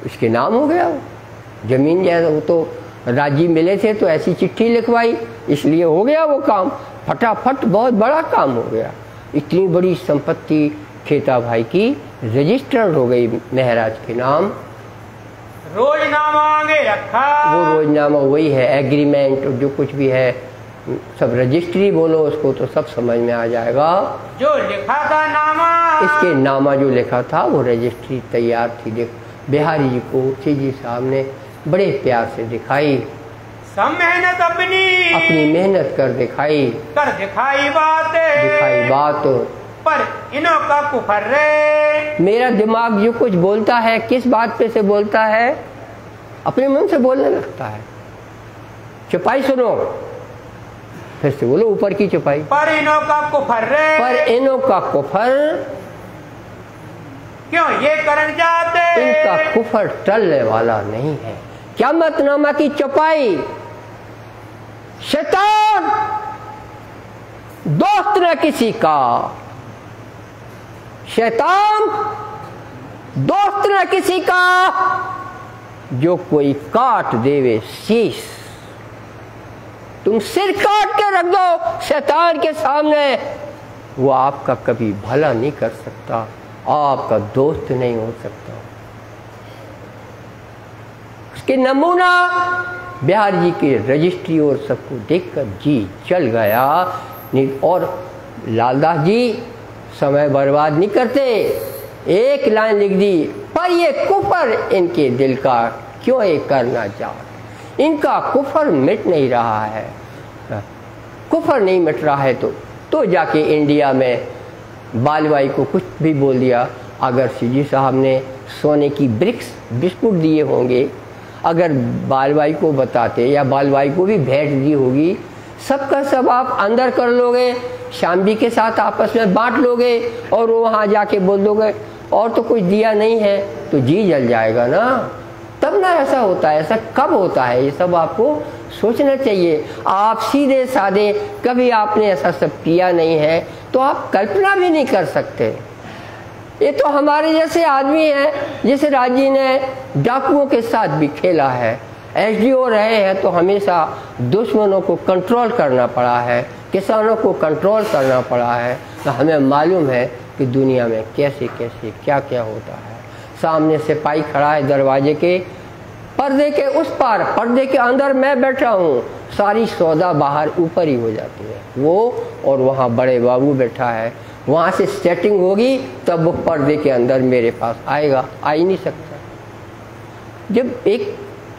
इसके नाम हो गया। वो जमीन जैसा, वो तो राजी मिले थे तो ऐसी चिट्ठी लिखवाई, इसलिए हो गया वो काम फटाफट, बहुत बड़ा काम हो गया। इतनी बड़ी संपत्ति खेता भाई की रजिस्टर्ड हो गई महराज के नाम। रोजनामा आगे रखा, वो रोजनामा वही है, एग्रीमेंट जो कुछ भी है, सब रजिस्ट्री बोलो उसको तो सब समझ में आ जाएगा। जो लिखा था नामा, इसके नामा जो लिखा था वो रजिस्ट्री तैयार थी। देख बिहारी जी को सीजी साहब ने बड़े प्यार से दिखाई, सब मेहनत अपनी मेहनत कर दिखाई, दिखाई बात पर इन्हों का कुफर रे। मेरा दिमाग जो कुछ बोलता है किस बात पे से बोलता है, अपने मन से बोलने लगता है। चौपाई सुनो, फिर से बोलो ऊपर की चौपाई। पर इन्हों का कुफर रे, पर इन्हों का कुफर, क्यों ये करन जाते, इनका कुफर टलने वाला नहीं है। क़यामतनामा की चौपाई, शैतान दोस्त न किसी का, शैतान दोस्त न किसी का, जो कोई काट देवे शीश। तुम सिर काट के रख दो शैतान के सामने, वो आपका कभी भला नहीं कर सकता, आपका दोस्त नहीं हो सकता। उसके नमूना बिहार जी की रजिस्ट्री और सबको देखकर जी चल गया। और लालदास जी समय बर्बाद नहीं करते, एक लाइन लिख दी, पर ये कुफर इनके दिल का क्यों ये करना चाहते, इनका कुफर मिट नहीं रहा है। कुफर नहीं मिट रहा है तो जाके इंडिया में बालवाई को कुछ भी बोल दिया। अगर सीजी साहब ने सोने की ब्रिक्स बिस्कुट दिए होंगे, अगर बालवाई को बताते या बालवाई को भी भेंट दी होगी, सबका सब आप अंदर कर लोगे, श्याम जी के साथ आपस में बांट लोगे और वहाँ जाके बोल दोगे और तो कुछ दिया नहीं है, तो जी जल जाएगा ना। तब ना ऐसा होता है, ऐसा कब होता है, ये सब आपको सोचना चाहिए। आप सीधे साधे कभी आपने ऐसा सब किया नहीं है तो आप कल्पना भी नहीं कर सकते। ये तो हमारे जैसे आदमी हैं, जैसे राजी ने डाकुओं के साथ भी खेला है, एसडीओ रहे हैं तो हमेशा दुश्मनों को कंट्रोल करना पड़ा है, किसानों को कंट्रोल करना पड़ा है। तो हमें मालूम है कि दुनिया में कैसे कैसे क्या क्या होता है। सामने सिपाही खड़ा है दरवाजे के, पर्दे के उस पार, पर्दे के अंदर मैं बैठा हूँ, सारी सौदा बाहर ऊपर ही हो जाती है वो, और वहाँ बड़े बाबू बैठा है, वहाँ से सेटिंग होगी तब वो पर्दे के अंदर मेरे पास आएगा, आ ही नहीं सकता। जब एक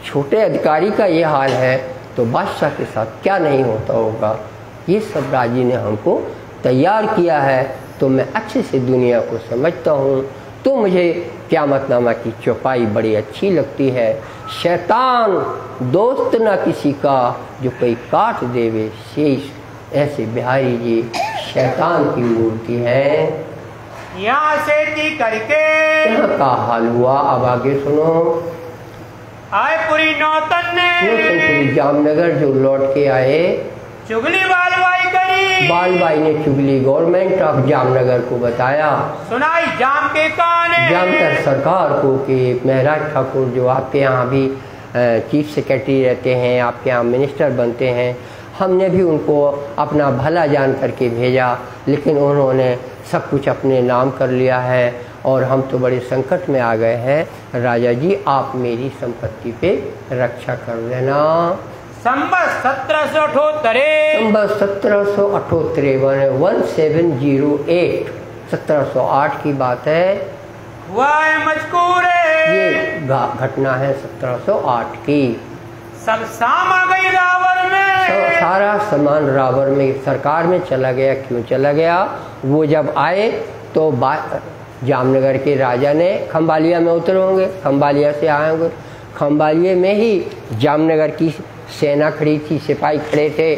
छोटे अधिकारी का ये हाल है तो बादशाह के साथ क्या नहीं होता होगा। ये सब राजी ने हमको तैयार किया है, तो मैं अच्छे से दुनिया को समझता हूँ। तो मुझे क़यामतनामा की चौपाई बड़ी अच्छी लगती है। शैतान दोस्त न किसी का, जो कोई काट देवे शेष। ऐसे बिहारी जी शैतान की मूर्ति है। यहाँ से ती करके यहाँ का हाल हुआ। अब आगे सुनो। आए पूरी नौतन ने जामनगर जो लौट के आए, चुगली बालवाई करी, बालबाई ने चुगली गवर्नमेंट ऑफ जामनगर को बताया, सुनाई जाम के काने, जामनगर सरकार को कि महराज ठाकुर जो आपके यहाँ भी चीफ सेक्रेटरी रहते हैं, आपके यहाँ मिनिस्टर बनते हैं, हमने भी उनको अपना भला जान करके भेजा, लेकिन उन्होंने सब कुछ अपने नाम कर लिया है और हम तो बड़े संकट में आ गए हैं। राजा जी आप मेरी संपत्ति पे रक्षा कर देना। संबत 1778, संबत 1778 1708 1708 की बात है। हुआ है मजकूर ये घटना है 1708 की। सब सामा गई रावण में, सारा सामान रावण में सरकार में चला गया। क्यों चला गया? वो जब आए तो जामनगर के राजा ने खंबालिया में उतरे होंगे, खंबालिया से आए होंगे, खंबालिया में ही जामनगर की सेना खड़ी थी, सिपाही खड़े थे।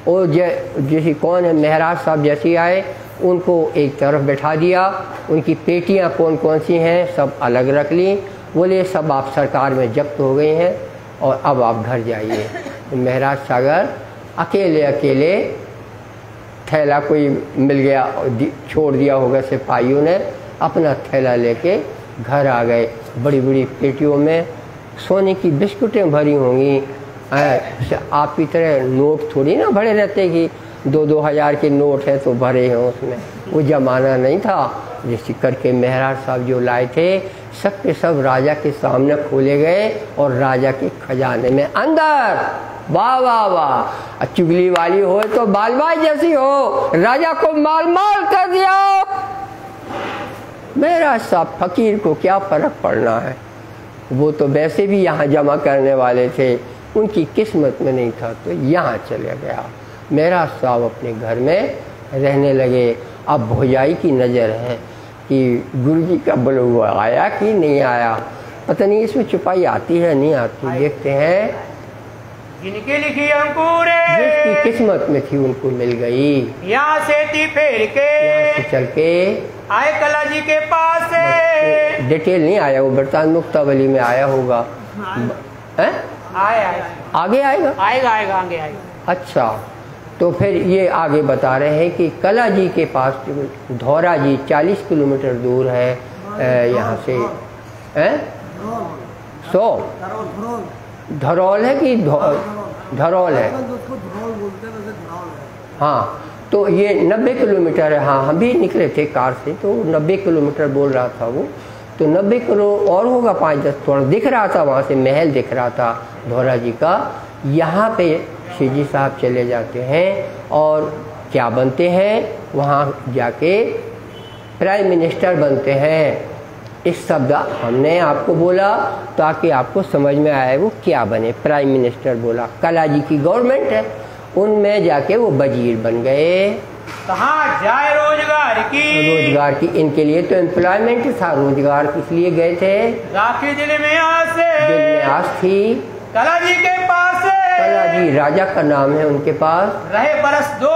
और जैसे कौन है महराज साहब जैसे आए उनको एक तरफ बैठा दिया, उनकी पेटियां कौन कौन सी हैं सब अलग रख ली, बोले सब आप सरकार में जब्त हो गई हैं और अब आप घर जाइए। महराज सागर अकेले अकेले थैला कोई मिल गया छोड़ दिया होगा सिपाहियों ने, अपना थैला लेके घर आ गए। बड़ी बड़ी पेटियों में सोने की बिस्कुटें भरी होंगी। आप की तरह नोट थोड़ी ना भरे रहते कि 2-2 हज़ार के नोट है तो भरे हैं उसमें, वो ज़माना नहीं था। जैसे करके महराज साहब जो लाए थे सब के सब राजा के सामने खोले गए और राजा के खजाने में अंदर। वाह वाह वाह, चुगली वाली हो तो बालबाई जैसी हो, राजा को माल माल कर दिया। महराज साहब फकीर को क्या फर्क पड़ना है, वो तो वैसे भी यहाँ जमा करने वाले थे, उनकी किस्मत में नहीं था तो यहाँ चले गया। महराज साहब अपने घर में रहने लगे। अब भौजाई की नज़र है कि गुरुजी का बुलवा आया कि नहीं आया, पता नहीं इसमें छुपाई आती है नहीं आती। देखते हैं जिनकी लिखी अंकुर जिसकी किस्मत में थी उनको मिल गई। यहाँ से थी फेर के यहाँ से चल के आए कला जी के पास से। डिटेल नहीं आया, वो बरतान मुक्तावली में आया होगा। है आगे आएगा आगे आएगा। अच्छा, तो फिर ये आगे बता रहे हैं कि कला जी के पास धौरा जी 40 किलोमीटर दूर है यहाँ से। धरौल है कि धरौल है? हाँ, तो ये 90 किलोमीटर है। हाँ, हम भी निकले थे कार से तो 90 किलोमीटर बोल रहा था वो, तो 90 किलो और होगा 5-10, थोड़ा दिख रहा था वहाँ से महल दिख रहा था धौरा जी का। यहाँ पे श्री जी साहब चले जाते हैं और क्या बनते हैं, वहाँ जाके प्राइम मिनिस्टर बनते हैं। इस शब्द हमने आपको बोला ताकि आपको समझ में आए वो क्या बने। प्राइम मिनिस्टर बोला, कला जी की गवर्नमेंट है, उनमें जाके वो वजीर बन गए। कहाँ जाए रोजगार की इनके लिए तो एम्प्लॉयमेंट था, रोजगार किस लिए गए थे? राखी दिल में आस थी कला जी के पास। कला जी राजा का नाम है, उनके पास रहे बरस 2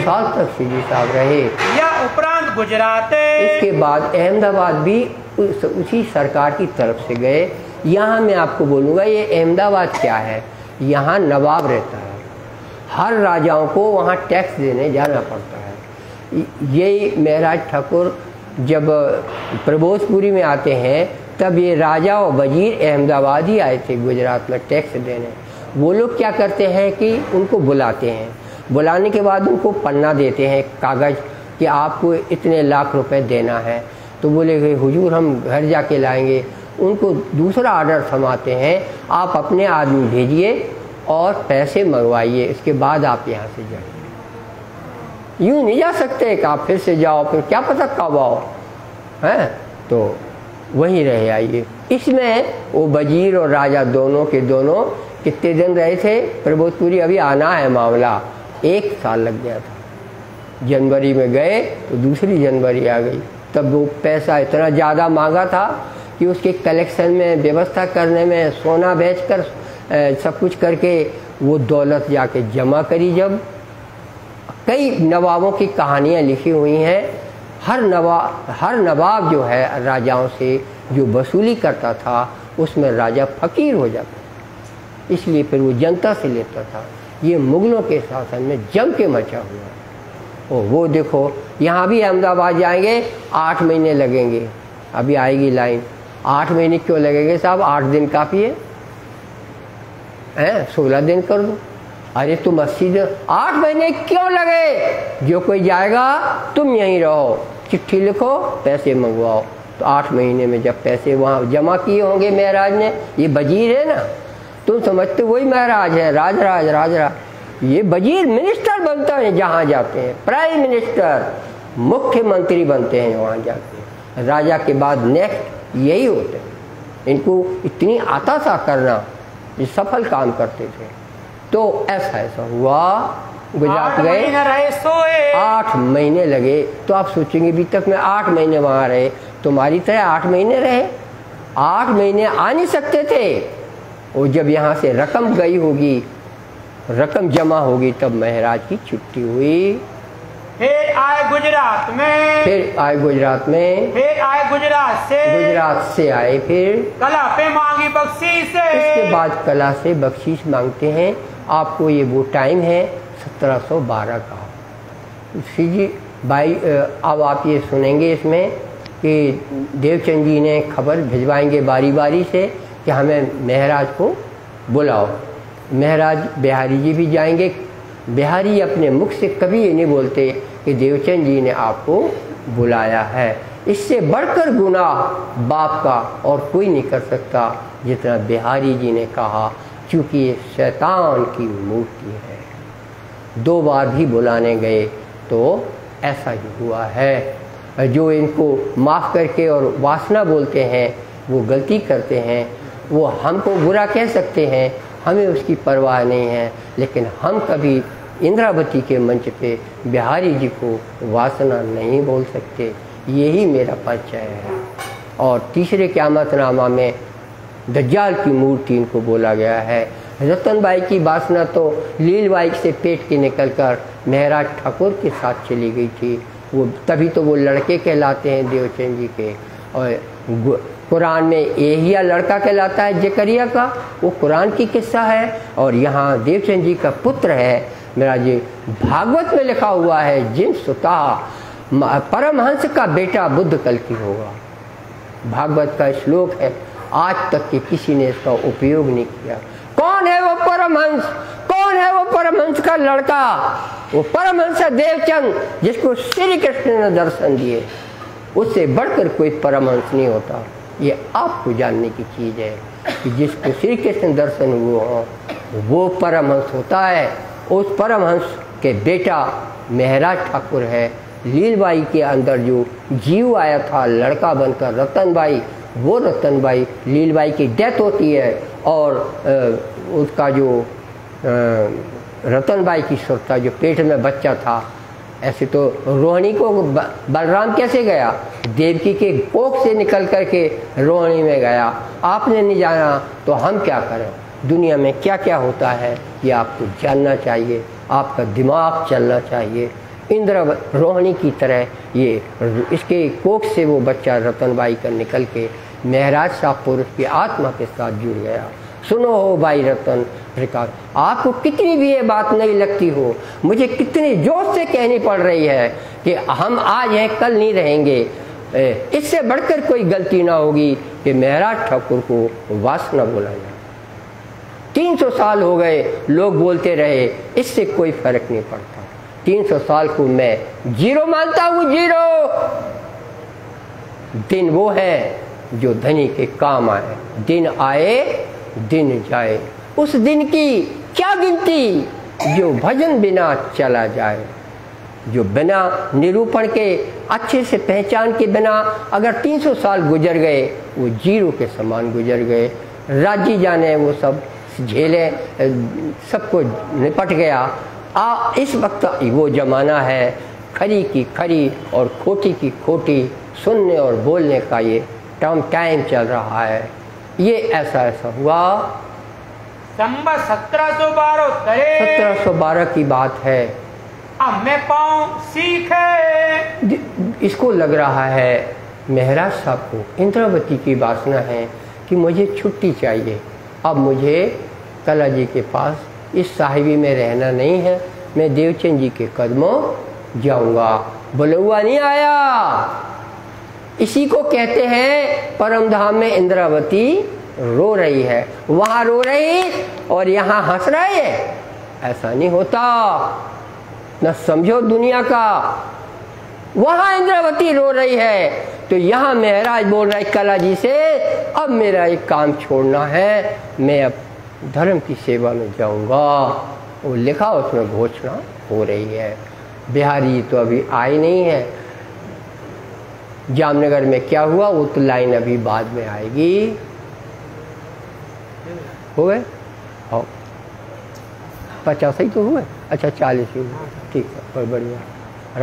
साल तक श्री जी साहब रहे। या उपरांत गुजरात, इसके बाद अहमदाबाद भी उसी सरकार की तरफ से गए। यहाँ मैं आपको बोलूँगा ये अहमदाबाद क्या है, यहाँ नवाब रहता है, हर राजाओं को वहाँ टैक्स देने जाना पड़ता है। यही महराज ठाकुर जब प्रबोधपुरी में आते हैं तब ये राजा और वजीर अहमदाबाद ही आए थे गुजरात में टैक्स देने। वो लोग क्या करते हैं कि उनको बुलाते हैं, बुलाने के बाद उनको पन्ना देते हैं कागज़ कि आपको इतने लाख रुपए देना है। तो बोले कि हुजूर हम घर जाके लाएंगे। उनको दूसरा ऑर्डर थमाते हैं, आप अपने आदमी भेजिए और पैसे मंगवाइए, इसके बाद आप यहाँ से जाइए। यूँ नहीं जा सकते कि आप फिर से जाओ, फिर क्या पता कब आओ, हैं? तो वहीं रह आइए। इसमें वो वजीर और राजा दोनों के दोनों कितने दिन रहे थे प्रबोधपुरी? अभी आना है मामला, 1 साल लग गया था। जनवरी में गए तो दूसरी जनवरी आ गई। तब वो पैसा इतना ज़्यादा मांगा था कि उसके कलेक्शन में व्यवस्था करने में सोना बेचकर सब कुछ करके वो दौलत जाके जमा करी। जब कई नवाबों की कहानियाँ लिखी हुई हैं, हर नवाब जो है राजाओं से जो वसूली करता था उसमें राजा फकीर हो जाता, इसलिए फिर वो जनता से लेता था। ये मुगलों के शासन में जम के मचा हुआ। वो देखो यहाँ भी अहमदाबाद जाएंगे 8 महीने लगेंगे। अभी आएगी लाइन। 8 महीने क्यों लगेंगे साहब? 8 दिन काफ़ी है 16 दिन कर दो। अरे तुम 80 दिन, 8 महीने क्यों लगे? जो कोई जाएगा तुम यहीं रहो, चिट्ठी लिखो, पैसे मंगवाओ। तो 8 महीने में जब पैसे वहाँ जमा किए होंगे महाराज ने, ये वजीर है ना, तुम समझते वही महाराज है, राज ये वजीर मिनिस्टर बनता है जहाँ जाते हैं, प्राइम मिनिस्टर, मुख्यमंत्री बनते हैं वहाँ जाके। राजा के बाद नेक्स्ट यही होते हैं। इनको इतनी आता सा करना, ये सफल काम करते थे। तो ऐसा हुआ, गुजरात गए, 8 महीने लगे। तो आप सोचेंगे अभी तक मैं 8 महीने वहाँ रहे, तुम्हारी तरह 8 महीने रहे? 8 महीने आ नहीं सकते थे। और जब यहाँ से रकम गई होगी, रकम जमा होगी, तब महाराज की छुट्टी हुई। फिर आए गुजरात में, फिर आए गुजरात से आए, फिर कला पे मांगी बख्शीश। इसके बाद कला से बख्शीश मांगते हैं। आपको ये वो टाइम है 1712 का। श्री जी भाई, अब आप ये सुनेंगे इसमें कि देवचंद जी ने खबर भिजवाएंगे बारी बारी से कि हमें महाराज को बुलाओ। महाराज बिहारी जी भी जाएंगे। बिहारी अपने मुख से कभी ये नहीं बोलते कि देवचंद जी ने आपको बुलाया है। इससे बढ़कर गुनाह बाप का और कोई नहीं कर सकता जितना बिहारी जी ने कहा, क्योंकि ये शैतान की मूर्ति है। 2 बार भी बुलाने गए तो ऐसा ही हुआ है। जो इनको माफ़ करके और वासना बोलते हैं वो गलती करते हैं। वो हमको बुरा कह सकते हैं, हमें उसकी परवाह नहीं है, लेकिन हम कभी इंद्रावती के मंच पे बिहारी जी को वासना नहीं बोल सकते। यही मेरा परिचय है। और तीसरे क़यामतनामा में दज्जाल की मूर्ति इनको बोला गया है। रतनबाई की वासना तो लीलबाई से पेट के निकलकर महाराज ठाकुर के साथ चली गई थी। वो तभी तो वो लड़के कहलाते हैं देवचंद जी के। और कुरान में एहिया लड़का कहलाता है जकरिया का, वो कुरान की किस्सा है। और यहाँ देवचंद जी का पुत्र है मेरा जी। भागवत में लिखा हुआ है, जिन सुता परमहंस का बेटा बुद्ध कल की होगा। भागवत का श्लोक है। आज तक के किसी ने इसका उपयोग नहीं किया। कौन है वो परमहंस? कौन है वो परमहंस का लड़का? वो परमहंस देवचंद, जिसको श्री कृष्ण ने दर्शन दिए। उससे बढ़कर कोई परमहंस नहीं होता। ये आपको जानने की चीज़ है कि जिसको श्री कृष्ण दर्शन हुए हो वो परमहंस होता है। उस परमहंस के बेटा महाराज ठाकुर है। लीलबाई के अंदर जो जीव आया था लड़का बनकर रतनबाई, वो रतनबाई, लीलबाई की डेथ होती है और उसका जो रतनबाई की सुरता जो पेट में बच्चा था। ऐसे तो रोहिणी को बलराम कैसे गया? देवकी के कोख से निकल करके रोहिणी में गया। आपने नहीं जाना तो हम क्या करें? दुनिया में क्या क्या होता है ये आपको जानना चाहिए, आपका दिमाग चलना चाहिए। इंद्र रोहिणी की तरह ये इसके कोख से वो बच्चा रतनबाई का निकल के महाराज साहब पुरुष की आत्मा के साथ जुड़ गया। सुनो हो भाई रतन प्रकाश, आपको कितनी भी ये बात नहीं लगती हो, मुझे कितनी जोश से कहनी पड़ रही है कि हम आज हैं कल नहीं रहेंगे। इससे बढ़कर कोई गलती ना होगी कि महाराज ठाकुर को वासना बोला जाए। 300 साल हो गए लोग बोलते रहे, इससे कोई फर्क नहीं पड़ता। 300 साल को मैं जीरो मानता हूँ, जीरो। दिन वो है जो धनी के काम आए, दिन आए दिन जाए। उस दिन की क्या गिनती जो भजन बिना चला जाए, जो बिना निरूपण के अच्छे से पहचान के बिना अगर 300 साल गुजर गए वो जीरो के समान गुजर गए। राज्य जाने वो सब झेले, सबको निपट गया। इस वक्त वो जमाना है खरी की खरी और खोटी की खोटी सुनने और बोलने का। ये टाइम चल रहा है। ये ऐसा हुआ। संवत 1712 की बात है। अब मैं पाऊं सीखे। इसको लग रहा है महाराज साहब को इंद्रावती की वासना है कि मुझे छुट्टी चाहिए। अब मुझे कला जी के पास इस साहिबी में रहना नहीं है, मैं देवचंद जी के कदमों जाऊंगा। बुलौआ नहीं आया। इसी को कहते हैं परम धाम में इंद्रावती रो रही है, वहां रो रही और यहां हंस रहे। ऐसा नहीं होता, न समझो दुनिया का। वहां इंद्रावती रो रही है तो यहां महाराज बोल रहा है कला जी से, अब मेरा एक काम छोड़ना है, मैं अब धर्म की सेवा में जाऊंगा। वो लिखा उसमें घोषणा हो रही है। बिहारी तो अभी आए नहीं है। जामनगर में क्या हुआ वो तो लाइन अभी बाद में आएगी। हो गए? हाँ 50 ही तो हुए। अच्छा 40 ही हुए, ठीक है, बहुत बढ़िया।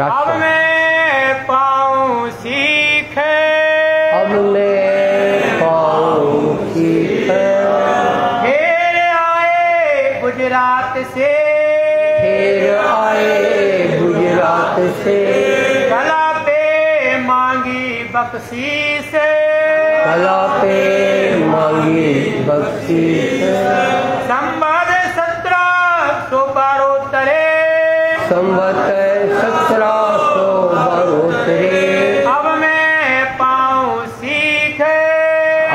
अब मैं पाऊँ सीखे, अब मैं पाऊँ सीखे, फिर आए गुजरात से, फिर आए गुजरात से, कला पे मांगी बख्शीश, कला पे मांगी बख्शीश, संवत 1772, संवत 1772। अब मैं पाऊँ सीखे,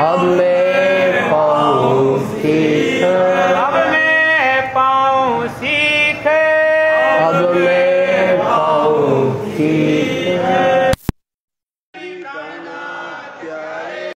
अब मैं पाऊँ सीखे, अब मैं पाऊँ सीखे, अब मैं पाऊँ सीखे।